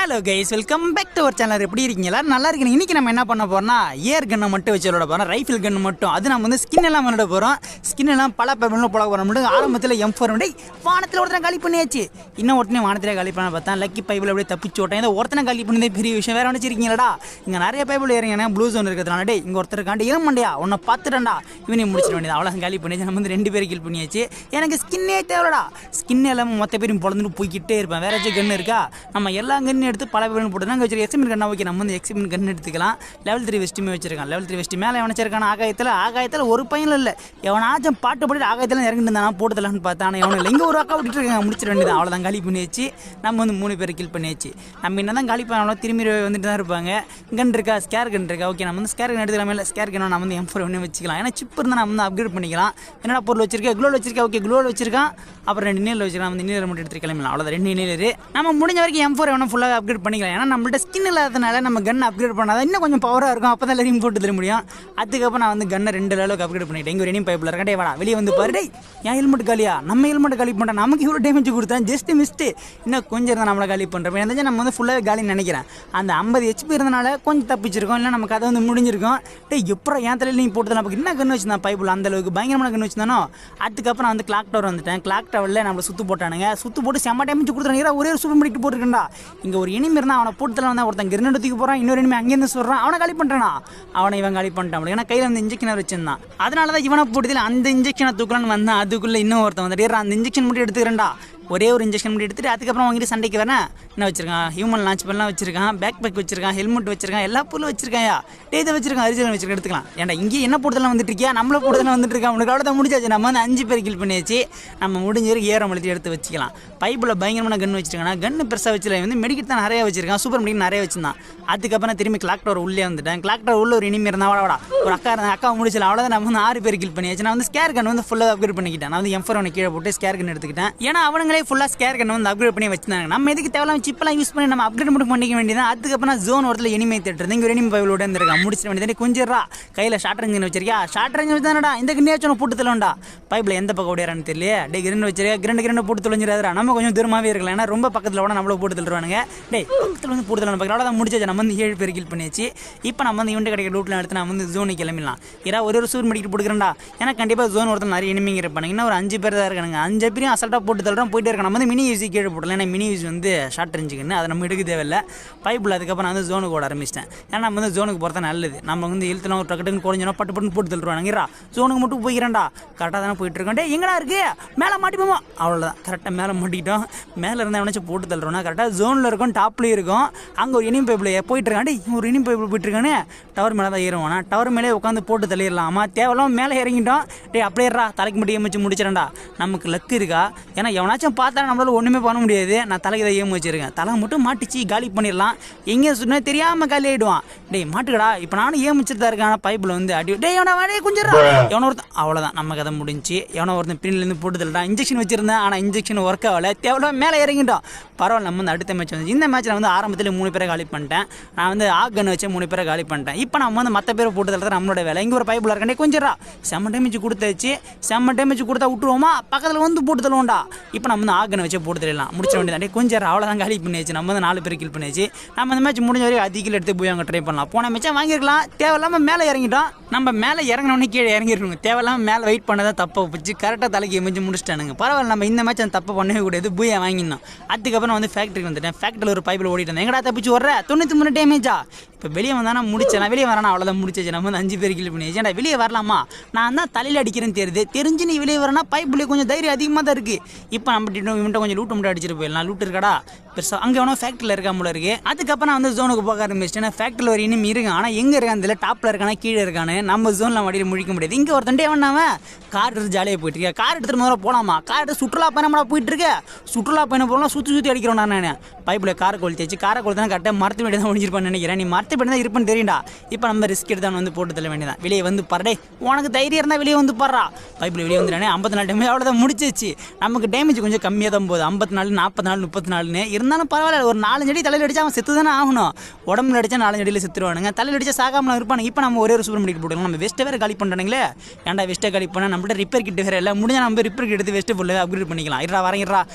Hello guys, welcome back to our channel. எப்படி இருக்கீங்களா? நல்லா இருக்கீங்க. இன்றைக்கி நம்ம என்ன பண்ண போகிறோம்னா ஏர் கன்னை மட்டும் வச்சு விளாட போகிறோம். ரைஃபிள் கன்று மட்டும். அது நம்ம வந்து ஸ்கின் எல்லாம் விளாட போகிறோம். ஸ்கின் எல்லாம் பல பேப்பர்லாம் போட போகிறோம். மட்டும் ஆரம்பத்தில் M4 வானத்தில் ஒருத்தனை காலி பண்ணியாச்சு. இன்னும் ஒருத்தனை வானத்திலே காலி பண்ண பார்த்தா லக்கி பைப்பில் அப்படியே தப்பிச்சு விட்டேன். இந்த ஒருத்தனை காலி பண்ணதே பெரிய விஷயம். வேறு நினச்சிருக்கீங்களா? இங்கே நிறைய பைப்பில் ஏறிங்க ப்ளூ ஜோன் இருக்கிறதுனால டே இங்கே ஒருத்தருக்காண்டி இளமண்டையா உன்னை பார்த்துட்டா இவனையும் முடிச்சிட வேண்டியது. அவ்வளோ காலி பண்ணியாச்சு. நம்ம வந்து 2 பேர் கில் பண்ணியாச்சு. எனக்கு ஸ்கின்னே தேவைடா. ஸ்கின் எல்லாம் மொத்த பேரும் பொழந்துட்டு போய்கிட்டே இருப்பேன். வேற ஏதாச்சும் கன்று இருக்கா? நம்ம எல்லா கன்னு எடுத்து பல பேர் போட்டு தான் வச்சிருக்கோம். எக்ஸ்பிரிமெண்ட் கண்ணா ஓகே, நம்ம வந்து எக்ஸ்பிரிமெண்ட் கன்று எடுத்துக்கலாம். லெவல் 3 வெஸ்ட்டுமே வச்சிருக்கான். லெவல் 3 வெஸ்ட்டு மேலே எவனச்சிருக்கான ஆகாயத்தில் ஒரு பையனும் இல்லை. எவனாச்சும் பாட்டு பாடி ஆகாயத்தில் இறங்கிட்டு இருந்தானா போட்டுதலான்னு பார்த்தா ஆனால் எவனும் இல்லை. இங்கே ஒரு அக்கா விட்டுட்டு இருக்காங்க. முடிச்சிட வேண்டியது. அவ்வளோதான் காலி பண்ணியாச்சு. நம்ம வந்து 3 பேர் கில் பண்ணியாச்சு. நம்ம என்ன தான் காலி பண்ணாலும் திரும்பி வந்துட்டு தான் இருப்பாங்க. கன் இருக்கா? ஸ்கேர் கன் இருக்கா? ஓகே, நம்ம வந்து ஸ்கேர் கன் எடுத்துக்கலாம். இல்லை ஸ்கேர் கன் நம்ம வந்து M4 ஒன்று வச்சுக்கலாம். ஏன்னா சிப் இருந்தால் நம்ம வந்து அப்கிரேட் பண்ணிக்கலாம். என்னடா பொருள் வச்சிருக்கேன்? க்ளோல் வச்சிருக்கேன். ஓகே, க்ளோல் வச்சிருக்கான். அப்புறம் 2 நீல் வச்சிருக்கான். அந்த நீல் மட்டும் எடுத்து கிளம்பலாம். அவ்வளோதான் 2 நீலரு. நம்ம முடிஞ்ச வரைக்கும் M4 வேணும் ஃபுல்லாக அப்கிரேட் பண்ணிக்கலாம். ஏன்னா நம்மள்ட்ட ஸ்கின் இல்லாதனால நம்ம கன் அப்கிரேட் பண்ணாதான் இன்னும் கொஞ்சம் பவராக இருக்கும். அப்போ தான் எல்லாரையும் போட்டு தர முடியும். அதுக்கப்புறம் நான் வந்து கன்னை 2 லெவலுக்கு அப்கிரேட் பண்ணிட்டேன். இங்கே ஒரு எனிம் பைப்பில் இருக்கேன். வாடா வெளியே வந்து பாரு. டேய் ஏன் ஹெல்மெட் காலியா? நம்ம ஹெல்மெட் காலி பண்ணுறேன். நமக்கு இவ்வளோ டேமேஜ் கொடுத்தேன். Just missed. இன்னும் கொஞ்சம் இருந்தால் நம்மளை காலி பண்ணுறோம். என்ன நம்ம வந்து ஃபுல்லாக காலின்னு நினைக்கிறேன். அந்த 50 HP இருந்தனால கொஞ்சம் தப்பிச்சிருக்கோம். இல்லை நமக்கு அதை வந்து முடிஞ்சிருக்கும். டேய் எப்பறம் என் தலையில் நீங்கள் போட்டு நமக்கு என்ன கன்று வச்சுருந்தான் பைப்பில் அந்த அளவுக்கு பயங்கரமான கன்று வச்சுருந்தானோ. அதுக்கப்புறம் வந்து கிளாக் டவர் வந்துட்டேன். கிளாக் டவரில் நம்மளை சுற்று போட்டானுங்க. சுற்று போட்டு செம்ம டேமேஜ் கொடுத்துறாங்க. ஒரே ஒரு சூப்பர் பண்ணிட்டு போட்டுருக்கேன்டா. இங்கே ஒரு எனிமி இருந்தால் அவனை போட்டுலாம் வந்தால் ஒருத்தன் கிரனேட் தூக்கி போகிறான். இன்னொரு எனிமி அங்கேருந்து சொல்கிறான். அவனை காலி பண்ணுறானா? அவனை இவன் காலி பண்ணிட்டான். ஏன்னா கையில் அந்த இன்ஜெக்ஷனை வச்சிருந்தான். அதனால தான் இவனை போட்டதில் அந்த இன்ஜெக்ஷனை தூக்கலான்னு வந்தான். அதுக்குள்ளே இன்னும் ஒருத்தன் வந்துட்டு அந்த இன்ஜெக்ஷன் மட்டும் எடுத்துக்கிறேன்டா. ஒரே ஒரு இன்ஜெக்ஷன் மட்டும் எடுத்துகிட்டு அதுக்கப்புறம் வாங்கிட்டு சண்டைக்கு வரேன். என்ன வச்சிருக்கான்? ஹியூமன் லான்ச் பண்ணலாம் வச்சிருக்கான். பேக் பேக் வச்சிருக்கான். ஹெல்மெட் வச்சிருக்கான். எல்லா பொருளும் வச்சிருக்காயா? இதை வச்சிருக்கான். அரிஜினல் வச்சிருக்க எடுத்துக்கலாம். ஏன்டா இங்கே என்ன போட்டதெல்லாம் வந்துட்டு இருக்கியா? நம்மள போட்டதெல்லாம் வந்துட்டு இருக்கா? உனக்கு அவ்வளோ தான் முடிச்சாச்சு. நம்ம வந்து 5 பேர் கில் பண்ணியாச்சு. நம்ம முடிஞ்ச வரைக்கும் ஏற மழுத்தி எடுத்து வச்சுக்கலாம். பைப்பில் பயங்கரமான கன்று வச்சிருக்காங்க. கன்று பெருசாக வச்சுல வந்து மெடிக்கெட் தான் நிறைய வச்சிருக்கான். சூப்பர் மெடிக்கெட் நிறைய வச்சிருந்தான். அதுக்கப்புறம் திரும்பி கிளாக் டவர் உள்ளே வந்துட்டேன். கிளாக் டவர் உள்ள ஒரு இனிமே இருந்தா வாடா ஒரு அக்கா இருந்தா. அக்கா முடிச்சல. அவ்வளோதான். நம்ம வந்து 6 பேர் கில் பண்ணியாச்சு. நான் வந்து ஸ்கேர் கன் வந்து ஃபுல்லாக அப்கிரேட் பண்ணிக்கிட்டேன். நான் வந்து M4 கீழே போட்டு ஸ்கேர் கன் எடுத்துக்கிட்டேன். ஏன்னா அவங்களே ஃபுல்லாக ஸ்கேர் கன் வந்து அப்கிரேட் பண்ணி வச்சிருந்தாங்க. நம்ம எதுக்கு தேவையில்லாம சிப்பெல்லாம் யூஸ் பண்ணி நம்ம அப்கிரேட் மட்டும் பண்ணிக்க வேண்டியதான். அதுக்கப்புறம் ஜோன் ஒருத்தர் எனிமே தேட்டு இங்கே ஒரு எனிமி பைபிளோட இருந்திருக்கான். முடிச்சிட வேண்டியது. கொஞ்சம் கையில் ஷார்ட் ரேஞ்ச் வச்சிருக்கியா? ஷார்ட் ரேஞ்ச் வச்சு தானடா இந்த கிண்ணேச்சும் போட்டு தள்ளோண்டா. பைப்பில் எந்த பக்கம் ஓடிறான்னு தெரியல. டே கிரண்டு வச்சிருக்கா. கிரண்டு போட்டு தொலைஞ்சிடாதா. நம்ம கொஞ்சம் தூரமாகவே இருக்கலாம். ஏன்னா ரொம்ப பக்கத்தில் கூட நம்மள போட்டு தள்ளுவானுங்க. டே பக்கத்தில் வந்து போட்டு தள்ளணும். அவ்வளோ தான் முடிச்சாச்சு. நம்ம வந்து 7 பேர் கில் பண்ணியாச்சு. இப்போ நம்ம வந்து இவன்ட்டு கிடைக்கிற ரூட்டில் எடுத்து நம்ம வந்து ஜோனுக்கு கிளம்பிடலாம். ஏன்னா ஒரு சூர் மெடிக்கெட் போட்டுக்கிறேன்டா. ஏன்னா கண்டிப்பாக ஜோன் ஒருத்தர் நிறைய எனிமிங்க இருப்பாங்க. இன்னும் ஒரு 5 பேர் தான் இருக்கானுங்க. 5 பேரையும் அசல்ட்டாக போட்டு தள்ளுறோம். போயிட்டே இருக்கணும். நம்ம வந்து மினி யூசி கீழே போடலாம். ஏன்னா மினி யூஸ் வந்து ஷார்ட் ரேஞ்சுக்குன்னு அதை நம்ம எடுக்க தேவையில்லை. பைப்பில் அதுக்கப்புறம் நான் வந்து ஜோனுக்கு ஓட ஆரம்பிச்சிட்டேன். ஏன்னா நம்ம வந்து ஜோனுக்கு போகிறதா நல்லது. நம்ம வந்து இழுத்துலாம் டக்குன்னு குறைஞ்சோம் பட்டு போட்டு தள்ளுவானுங்கிறா. ஜோனுக்கு மட்டும் போய்க்கிறேன்டா. கரெக்டாக தானே போயிட்டு இருக்கேன். டே எங்கடா இருக்கு? மேலே மாட்டிப்போமா? அவ்வளோதான். கரெக்டாக மேலே மாட்டிக்கிட்டோம். மேலே இருந்தால் எவனாச்சும் போட்டு தள்ளுறோம்னா கரெக்டாக ஜோனில் இருக்கும். டாப்லேயும் இருக்கும். அங்கே ஒரு இனிம் பைப்பில் போயிட்டு இருக்கான். டே ஒரு இனிம் பைப்பில் போயிட்டு இருக்கானே. டவர் மேலே தான் ஏறுவானா? டவர் மேலே உட்காந்து போட்டு தள்ளிடலாமா? தேவையில்லாம மேலே இறங்கிட்டோம். டே அப்படியே தலைக்கு மட்டும் ஏமிச்சு முடிச்சிடா. நமக்கு லக்கு இருக்கா? ஏன்னா எவனாச்சும் பார்த்தா நம்மளால ஒன்றுமே பண்ண முடியாது. நான் தலைக்கு தான் ஏமி வச்சிருக்கேன். தலை மட்டும் மாட்டிச்சு காலி பண்ணிடலாம். எங்கேயும் சொன்னா தெரியாமல் காலி ஆகிடுவான். டே மாட்டுக்கடா. இப்போ நானும் ஏமிச்சிட்டு தான் இருக்கேன். ஆனால் பைப்பில் வந்து அடி டே எவனா வாடே கொஞ்சம் எவனோ ஒருத்தன். அவ்வளோதான் நம்ம கதை முடிஞ்சு. எவனோ ஒருத்தன் பின்லேருந்து போட்டு தள்ளிட்டான். இன்ஜெக்ஷன் வச்சிருந்தேன். ஆனால் இன்ஜெக்ஷன் ஒர்க் ஆகலை. தேவையில்லாம மேலே இறங்கிட்டோம். பரவாயில்ல. நம்ம வந்து அடுத்த மேட்ச் வந்து இந்த மேட்ச்சில் வந்து ஆரம்பத்தில் 3 பேரை காலி பண்ணிட்டேன். நான் வந்து ஆகன்னு வச்சு 3 பேரை காலி பண்ணிட்டேன். இப்போ நம்ம வந்து மற்ற பேரை போட்டு தள்ளுறது நம்மளோட வேலை. இங்கே ஒரு பைப்பில் இருக்கே கொஞ்சம் செம்ம டேமேஜ் கொடுத்தாச்சு. செம்ம டேமேஜ் கொடுத்தா விட்டுருவோமா? பக்கத்தில் வந்து போட்டு தள்ளுவோம்டா. இப்போ நம்ம வந்து ஆகனை வச்சு போட்டு தள்ளலாம். முடிச்ச வேண்டியதாண்டி கொஞ்சம் அவ்வளோதான் காலி பண்ணியாச்சு. நம்ம வந்து 4 பேர் கில் பண்ணியாச்சு. நம்ம இந்த மேட்ச் முடிஞ்ச வரைக்கும் அதிக எடுத்து போய் அங்கே ட்ரை பண்ணலாம். போன மேட்சை வாங்கிருக்கலாம். தேவையில்லாமல் மேலே இறங்கிட்டோம். நம்ம மேலே இறங்கினோடனே கீழே இறங்கிருக்கோங்க. தேவையில்லாமல் மேலே வெயிட் பண்ணதான் தப்பை வச்சு கரெக்டாக தலைக்கு எமிஞ்சு முடிச்சிட்டானுங்க. பரவாயில்ல. நம்ம இந்த மேட்ச் அந்த தப்பை பண்ணவே கூடாது. பூயா வாங்கினோம். அதுக்கப்புறம் வந்து ஃபேக்ட்ரிக்கு வந்துட்டேன். ஃபேக்ட்ரியில் ஒரு பைப்பில் ஓடிட்டு இருந்தேன். எங்கடா தப்பிச்சு வர்ற? 93 டேமேஜா? இப்போ வெளியே வந்தானா முடிச்சேன். வெளியே வரானா அவ்வளோதான் முடிச்சாச்சு. நம்ம வந்து 5 பேர் கில் பண்ணியாச்சு. ஏன்டா வெளியே வரலாமா? நான் தான் தலையில் அடிக்கிறேன்னு தெரிஞ்சு நீ வெளியே வரனா பைப்புலேயே கொஞ்சம் தைரியம் அதிகமாக தான் இருக்குது. இப்போ நம்ம இவன்ட்ட கொஞ்சம் லூட்டு மட்டும் அடிச்சிட்டு போயிடலாம். லூட்டு இருக்காடா பெருசாக அங்கே வேணும். ஃபேக்ட்ரியில் இருக்கா போல இருக்குது. அதுக்கப்புறம் வந்து ஜோனுக்கு போக ஆரம்பிச்சிட்டேன். ஃபேக்ட்ரியில் ஒரு இனிமே இருக்கு. ஆனால் எங்கே இருக்கான் தெரியல. டாப்பில் இருக்கானா கீழே இருக்கானு நம்ம ஜோனில் வண்டியில் முடிக்க முடியாது. இங்கே ஒருத்தண்டே வேணாவன் கார் எடுத்து ஜாலியாக போயிட்டு இருக்கேன். கார் எடுத்துகிட்டு முதல்ல போகலாமா? கார் எடுத்து சுற்றுலா பயணமாக போயிட்டு இருக்கேன். சுற்றுலா பயணம் போகலாம். சுற்றி அடிக்கிறோம். நான் பைப்பில் காரை கொளுத்தியாச்சு. காரை கொளுத்தா கரெக்டாக மரத்து வேண்டிய தான் ஒழிஞ்சிருப்பான்னு நினைக்கிறேன். நீ மரத்து வேண்டி தான் இருப்பேன்னு தெரியும்டா. இப்போ நம்ம ரிஸ்க் எடுத்து வந்து போட்டு தள்ள வேண்டியதான். வெளியே வந்து பரடே உனக்கு தைரியம் இருந்தால் வெளியே வந்து படுறா. பைப்பில் வெளியே வந்துடானே 54 டேமேஜ் அவ்வளோதான் முடிச்சிச்சு. நமக்கு டேமேஜ் கொஞ்சம் கம்மியாக தான் போகுது. 54 44 34 இருந்தாலும் பரவாயில்ல. ஒரு 4 அடி தலையில் அடிச்சா அவன் செத்து தானே ஆகணும். உடம்புல அடிச்சா 4 அடியில் செத்துருவானுங்க. தலையில் அடிச்சா சாகாமல் இருப்பானுங்க. இப்போ நம்ம ஒரே ஒரு சூப்பர் மெடிக்கெட் போட்டுக்கலாம். நம்ம வெஸ்ட்டை வேறு காலி பண்ணுறாங்களே. ஏன்டா வெஸ்ட்டை காலி பண்ணால் நம்மகிட்ட ரிப்பேர் கிட்ட வேறு எல்லாம் முடிஞ்சால் நம்ம ரிப்பேர் கிட்ட எடுத்து வெஸ்ட்டு ஃபுல்லாக அப்கிரேட் பண்ணிக்கலாம். வரேன்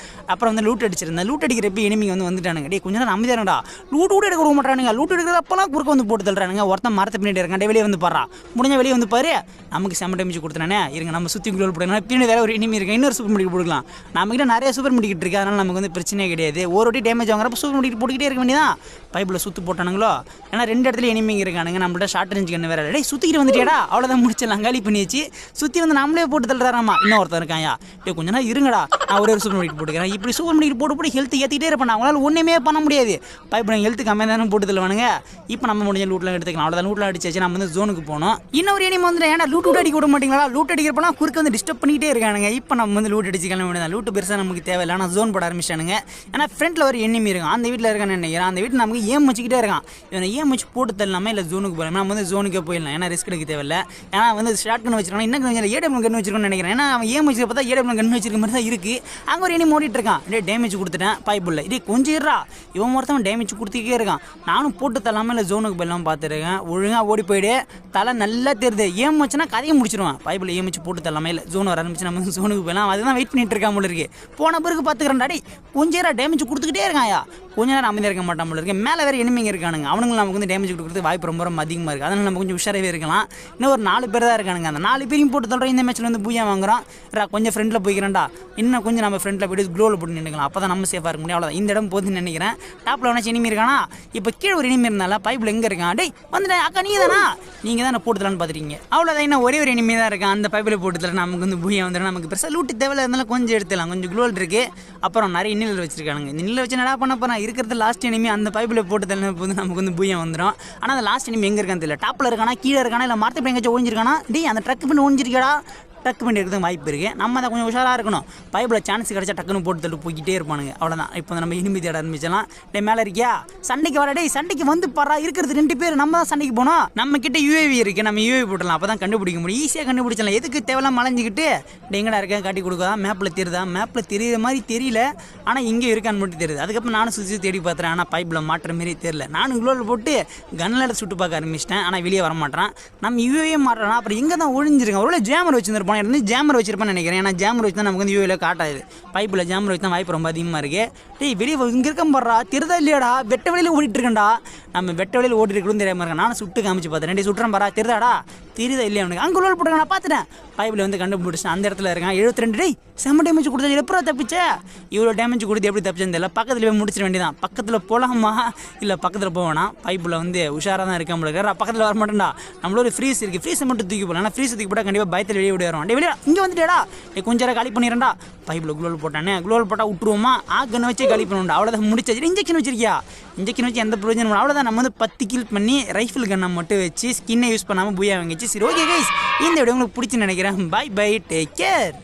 அப்புறம் வந்து லூட் அடிச்சிருந்தேன். லூட் அடிக்கிறப்ப எனிமிங்க வந்து வந்துட்டானுங்க. டே கொஞ்சம் நேரம் அமைதியானடா, லூட் எடுக்க விட மாட்டானுங்க. லூட் எடுக்கிறப்பெல்லாம் குறுக்க வந்து போட்டு தள்ளுறானுங்க. ஒருத்தன் மரத்தை பின்னாடி இருக்கான். வெளியே வந்து பாரு, முடிஞ்ச வெளியே வந்து பாரு. நமக்கு செம்ம டேமேஜ் கொடுத்துறானே. இருங்க நம்ம சுற்றி குளோல் போடணும். பின்னாடி வேற ஒரு எனிமி இருக்கு, இன்னொரு சூப்பர் மெடிக்கெட் போட்டுக்கலாம். நம்மகிட்ட நிறைய சூப்பர் மெடிக்கெட் இருக்கு, அதனால நமக்கு வந்து பிரச்சனையே கிடையாது. ஒரு வாட்டி டேமேஜ் வாங்குறப்ப சூப்பர் மெடிக்கெட் போட்டுக்கிட்டே இருக்க வேண்டியதான். பைப்பில் சுற்று போட்டானுங்களோ, ஏன்னா 2 இடத்துல எனிமிங்க இருக்கானுங்க. நம்மள்ட்ட ஷார்ட் ரேஞ்ச் கன்று வேற. டேய் சுற்றிக்கிட்டு வந்துட்டியாடா, அவ்வளோதான் முடிச்சிடலாம், காலி பண்ணியாச்சு. சுற்றி வந்து நம்மளே போட்டு தள்ளுறாராமா. இன்னும் ஒருத்தர் இருக்காயா, டே கொஞ்ச நேரம் இருங்கடா, நான் ஒரு சூப்பர் மெடிக்கெட் போட்டுக்கிறேன். இப்படி சூப்பர் மெடிக்கெட் போட்டு ஹெல்த் ஏற்றிக்கிட்டே இருப்பேன். அவங்களால ஒன்றுமே பண்ண முடியாது. பைப்பில் ஹெல்த் கம்மியாக தானே போட்டு தள்ளுவானுங்க. இப்போ நம்ம முடிஞ்ச லூட்லாம் எடுத்துக்கலாம். அவ்வளோதான், லூட்லாம் அடிச்சாச்சு. நம்ம வந்து ஜோனுக்கு போனோம். இன்னொரு எனிமி வந்து ஏன்னா லூட் அடிக்க விட மாட்டீங்களா, லூட் அடிக்கிறப்பலாம் குறுக்க வந்து டிஸ்டர்ப் பண்ணிக்கிட்டே இருக்கானுங்க. இப்போ நம்ம வந்து லூட் அடிச்சு கிளம்ப வேண்டியதான். லூட் பெருசாக நமக்கு தேவையில்லை, ஆனால் ஜோன் போட ஆரம்பிச்சானுங்க. ஏன்னா ஃப்ரண்ட்டில் ஒரு எனிமி இருக்கும், அந்த வீட்டில் இருக்கான்னு நினைக்கிறேன். அந்த வீட்டில் நமக்கு ஏம் வச்சுக்கிட்டே இருக்கான். இவனை ஏம் வச்சு போட்டு தரலாமா இல்லை ஜோனுக்கு போகலாமா? நம்ம வந்து ஜோனுக்கே போயிடலாம், ஏன்னா ரிஸ்க் எடுக்க தேவையில்லை. ஏன்னா வந்து ஷார்ட் கன் வச்சிருக்கான், இன்னும் கொஞ்சம் ஏடபிள் கன் வச்சிருக்கோன்னு நினைக்கிறேன். ஏன்னா அவன் ஏம் வச்சு பார்த்தா ஏடபிள் கன் வச்சிருக்க மாதிரி தான் இருக்குது. அங்கே ஒரு எனிமி ஓடிட்டு இருக்கான். டே டேமேஜ் கொடுத்துட்டேன் பைப்புள்ள. இதே கொஞ்சம் இருறா, இவன் ஒருத்தவன் டேமேஜ் கொடுத்துக்கே இருக்கான். நானும் போட்டு தரலாமா இல்லை ஜோனுக்கு போயிடலாம் பார்த்துருக்கேன். ஒழுங்காக ஓடி போயிடு, தலை நல்லா தெரியுது. ஏம் வச்சுன்னா கதையை முடிச்சிடுவான். பைப்பில் ஏம் வச்சு போட்டு தரலாமா இல்லை ஜோன் வர ஆரம்பிச்சு நம்ம ஜோனுக்கு போயிடலாம். அதுதான் வெயிட் பண்ணிட்டு இருக்கான் போல இருக்கு. போன பிறகு பார்த்துக்கிறேன். டே கொஞ்சம் நேரம் டேமேஜ் கொடுத்துக்கிட்டே இருக்காயா, கொஞ்ச நேரம் அமைதியாக இருக்க மாட்டான் போல இருக்கு. மேலே வேறு எனிமிங்க இருக்கானுங்க, அவனுங்க நமக்கு வந்து டேமேஜ் கொடுக்குறது வாய்ப்பு ரொம்ப ரொம்ப அதிகமாக இருக்குது. அதனால் நம்ம கொஞ்சம் உஷாராகவே இருக்கலாம். இன்னும் ஒரு 4 பேர் தான் இருக்கானுங்க. அந்த 4 பேரையும் போட்டு தள்ளுறோம். இந்த மேட்ச்சில் வந்து பூயா வாங்குறோம். கொஞ்சம் ஃப்ரெண்டில் போய்க்கிறேன்டா, இன்னும் கொஞ்சம் நம்ம ஃப்ரெண்டில் போய்ட்டு க்ளோவில் போட்டு நின்றுக்கலாம். அப்போ தான் நம்ம சேஃபாக இருக்க முடியும். அவ்வளோதான், இந்த இடம் போதுன்னு நினைக்கிறேன். டாப்பில் வேணாச்சும் எனிமி இருக்கானா. இப்போ கீழே ஒரு எனிமி இருந்தால பைப்பில் எங்கே இருக்கான். டே வந்துட்டேன் அக்கா, நீங்கள் தானா, நீங்கள் தான் போட்டு தரலான்னு பார்த்துருக்கீங்க. அவ்வளோதான், இன்னும் ஒரே ஒரு எனிமி தான் இருக்கான். அந்த பைப்பில் போட்டு தர நமக்கு வந்து பூயா வந்துடும். நமக்கு பெருசாக லூட்டு தேவையில்லை, இருந்தாலும் கொஞ்சம் எடுத்துலாம். கொஞ்சம் க்ளோல் இருக்குது. அப்புறம் நிறைய இன்னில் வச்சிருக்கானுங்க. இந்த இன்னில் வச்சு என்னடா பண்ண போகிறேன், இருக்கிறது லாஸ்ட் எனிமி. அந்த பைப்பில் போட்டு தள்ள போது நமக்கு வந்து பூயா வந்துடும். ஆனால் அந்த லாஸ்ட் எனிமி எங்கே இருக்கான்னு தெரியல. டாப்பில் இருக்கானா, கீழே இருக்கானா, இல்லை மரத்தை போய் எங்கேயாச்சும் ஒழிஞ்சிருக்கானா. டே அந்த ட்ரக் பண்ணி ஒழிஞ்சிருக்கா, டக்கு பண்ணி எடுக்கிறதுக்கு வாய்ப்பு இருக்குது. நம்ம அதை கொஞ்சம் உஷாராக இருக்கணும். பைப்பில் சான்ஸ் கிடச்சா டக்குன்னு போட்டு தள்ளி போய்கிட்டே இருப்பானுங்க. அவ்வளோதான், இப்போ நம்ம இனிமே தேட ஆரம்பிச்சலாம். டே மேலே இருக்கியா, சண்டைக்கு வர. டே சண்டைக்கு வந்து பாரா, இருக்கிறது 2 பேர். நம்ம தான் சண்டைக்கு போனோம். நம்ம கிட்ட யூஏவி இருக்குது, நம்ம யூஏவி போட்டலாம். அப்போ தான் கண்டுபிடிக்க முடியும், ஈஸியாக கண்டுபிடிச்சலாம். எதுக்கு தேவையில்லாம் மலைஞ்சிக்கிட்டு எங்கடா இருக்கேன் காட்டி கொடுக்குதா. மேப்பில் தெரியுதா, மேப்பில் தெரியுற மாதிரி தெரியல, ஆனால் இங்கே இருக்கான்னு மட்டும் தெரியுது. அதுக்கப்புறம் நானும் சுற்றி தேடி பார்த்துறேன், ஆனால் பைப்பில் மாட்டுற மாரி தெரியல. நானும் க்ளோவில் போட்டு கன்னில் சுட்டு பார்க்க ஆரம்பிச்சிட்டேன், ஆனால் வெளியே வர மாட்டேன். நம்ம யூஏவே மாட்டுறோம். அப்புறம் எங்கே தான் ஒழிஞ்சிருக்கேன். ஒருவேளை ஜேமர் வச்சுருப்போம், இருந்து ஜேமர் வச்சிருப்பேன்னு நினைக்கிறேன். ஏன்னா ஜேமர் வச்சு தான் நமக்கு வந்து யூஏல காட்டாது. பைப்பில் ஜேமர் வச்சு தான் வாய்ப்பு ரொம்ப அதிகமாக இருக்குது. டேய் வெளியே இங்கே இருக்க போடுறா, தெரிதா இல்லையாடா, வெட்ட வெளியில் ஓடிட்டு இருக்கேன்டா. நம்ம வெட்ட வெளியில் ஓடிட்டு இருக்கணும் தெரியாமல் இருக்கேன். நானும் சுட்டு காமிச்சு பார்த்தேன். 2 சுட்டுறேன் பாரா, தெரிதாடா, தெரியுதா இல்லையா அவனுக்கு. அங்கே உள்ள போட்டுருக்கேன், நான் பார்த்துட்டேன். பைப்பில் வந்து கண்டுபிடிச்சேன், அந்த இடத்துல இருக்கான். 72. டேய் செம்ம டேமேஜ் கொடுத்தா, எப்போ தப்பிச்சே. இவ்வளோ டேமேஜ் கொடுத்து எப்படி தப்பிச்சேன்னு தெரியல. பக்கத்தில் போய் முடிச்சிட வேண்டியதான். பக்கத்தில் போகலாமா இல்லை பக்கத்தில் போவேனா. பைப்பில் வந்து உஷாராக தான் இருக்க முடியாது. பக்கத்தில் வர மாட்டேன்டா. நம்மளோட ஃப்ரீஸ் இருக்குது, ஃப்ரீஸை மட்டும் தூக்கி போகலாம். ஆனால் ஃப்ரீஸ் தூக்கி போட்டால் கண்டிப்பாக பயத்தில் வெளியே விட வரும். டே வெளியே இங்கே வந்துட்டேடா, கொஞ்சம் நேரம் காலி பண்ணிடுறா. பைப்பில் குளோல் போட்டானே, குளோல் போட்டால் விட்டுருவோமா, ஆக்கனை வச்சு காலி பண்ணுவோம். அவ்வளோதான், முடிச்சாச்சு. இன்ஜெக்ஷன் வச்சிருக்கியா, இன்ஜெக்ஷன் வச்சு எந்த பிரயோஜனம். அவ்வளோதான், நம்ம வந்து 10 கில் பண்ணி ரைஃபிள் கன்னை மட்டும் வச்சு ஸ்கின்னை யூஸ் பண்ணாமல் பூயா வாங்கிச்சு. சரி ஓகே கைஸ், இந்த வீடியோ உங்களுக்கு பிடிச்சி நினைக்கிறேன். Bye bye, take care.